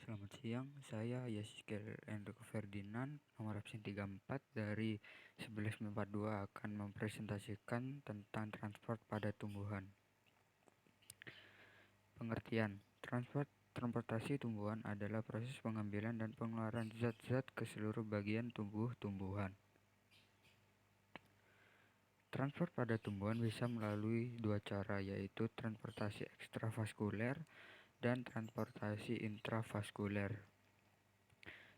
Selamat siang, saya Yaskel Enrico Ferdinand, nomor absen 34 dari 11942 akan mempresentasikan tentang transport pada tumbuhan. Pengertian: transportasi tumbuhan adalah proses pengambilan dan pengeluaran zat-zat ke seluruh bagian tumbuhan. Transport pada tumbuhan bisa melalui dua cara, yaitu transportasi ekstravaskuler dan transportasi intravaskuler.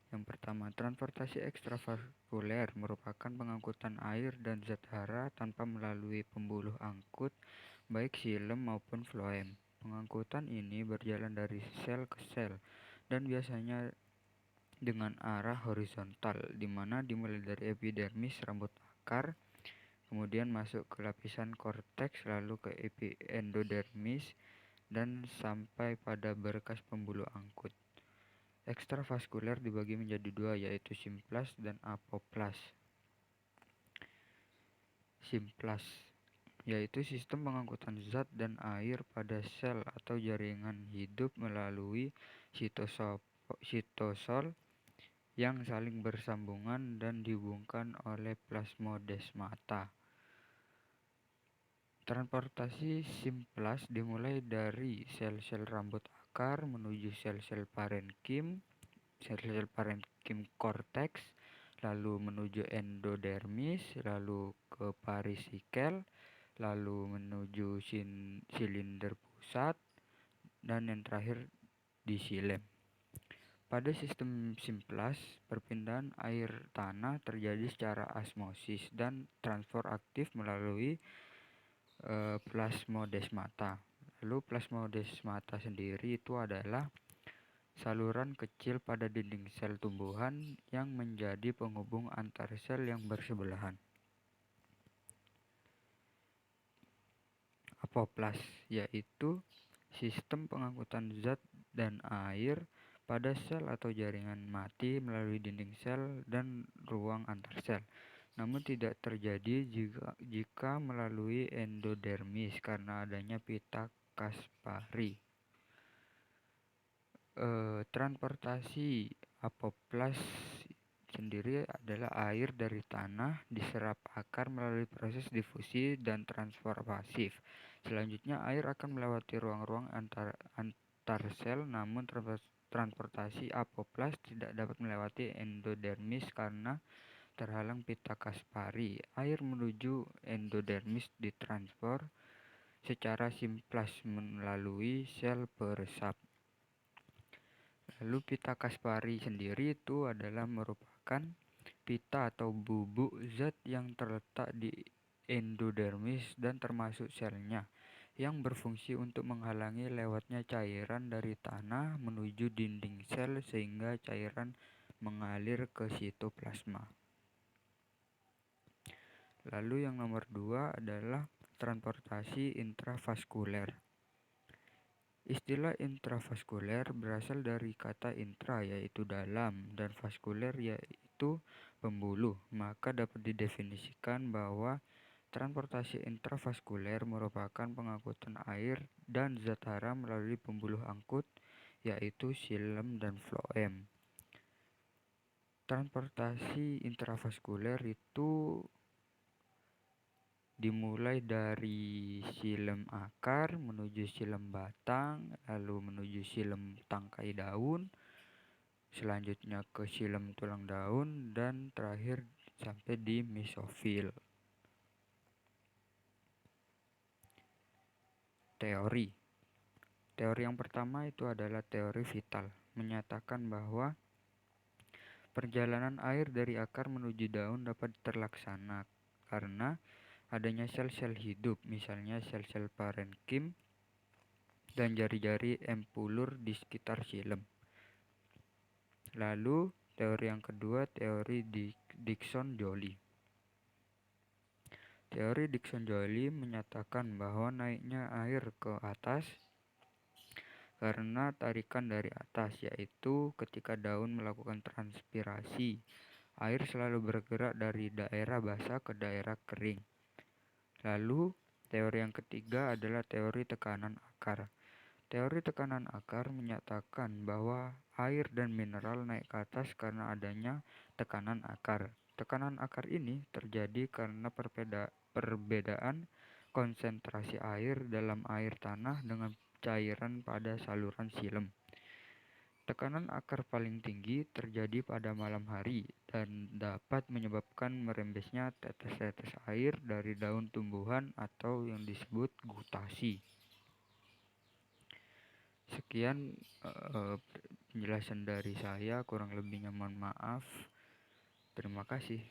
Yang pertama, transportasi ekstravaskuler merupakan pengangkutan air dan zat hara tanpa melalui pembuluh angkut, baik xilem maupun floem. Pengangkutan ini berjalan dari sel ke sel dan biasanya dengan arah horizontal, di mana dimulai dari epidermis rambut akar, kemudian masuk ke lapisan korteks, lalu ke endodermis, dan sampai pada berkas pembuluh angkut. Ekstravaskuler dibagi menjadi dua, yaitu simplas dan apoplas. Simplas yaitu sistem pengangkutan zat dan air pada sel atau jaringan hidup melalui sitosol yang saling bersambungan dan dihubungkan oleh plasmodesmata. Transportasi simplas dimulai dari sel-sel rambut akar menuju sel-sel parenkim korteks, lalu menuju endodermis, lalu ke parisikel, lalu menuju silinder pusat, dan yang terakhir di xilem. Pada sistem simplas, perpindahan air tanah terjadi secara osmosis dan transfer aktif melalui plasmodesmata. Lalu plasmodesmata sendiri itu adalah saluran kecil pada dinding sel tumbuhan yang menjadi penghubung antar sel yang bersebelahan. Apoplas yaitu sistem pengangkutan zat dan air pada sel atau jaringan mati melalui dinding sel dan ruang antar sel, namun tidak terjadi jika melalui endodermis karena adanya pita Kaspari. Transportasi apoplas sendiri adalah air dari tanah diserap akar melalui proses difusi dan transfer pasif. Selanjutnya, air akan melewati ruang-ruang antar sel, namun transportasi apoplas tidak dapat melewati endodermis karena terhalang pita Kaspari. Air menuju endodermis ditransfer secara simplas melalui sel peresap. Lalu pita Kaspari sendiri itu adalah merupakan pita atau bubuk zat yang terletak di endodermis dan termasuk selnya, yang berfungsi untuk menghalangi lewatnya cairan dari tanah menuju dinding sel sehingga cairan mengalir ke sitoplasma. Lalu yang nomor 2 adalah transportasi intravaskuler. Istilah intravaskuler berasal dari kata intra yaitu dalam dan vaskuler yaitu pembuluh. Maka dapat didefinisikan bahwa transportasi intravaskuler merupakan pengangkutan air dan zat hara melalui pembuluh angkut yaitu xilem dan floem. Transportasi intravaskuler itu dimulai dari xilem akar menuju xilem batang, lalu menuju xilem tangkai daun, selanjutnya ke xilem tulang daun, dan terakhir sampai di mesofil. Teori yang pertama itu adalah teori vital, menyatakan bahwa perjalanan air dari akar menuju daun dapat terlaksana karena adanya sel-sel hidup, misalnya sel-sel parenkim dan jari-jari empulur di sekitar xilem. Lalu teori yang kedua, teori Dickson-Joly. Teori Dickson-Joly menyatakan bahwa naiknya air ke atas karena tarikan dari atas, yaitu ketika daun melakukan transpirasi, air selalu bergerak dari daerah basah ke daerah kering. Lalu teori yang ketiga adalah teori tekanan akar. Teori tekanan akar menyatakan bahwa air dan mineral naik ke atas karena adanya tekanan akar. Tekanan akar ini terjadi karena perbedaan konsentrasi air dalam air tanah dengan cairan pada saluran silem. Tekanan akar paling tinggi terjadi pada malam hari dan dapat menyebabkan merembesnya tetes-tetes air dari daun tumbuhan atau yang disebut gutasi. Sekian penjelasan dari saya, kurang lebihnya mohon maaf. Terima kasih.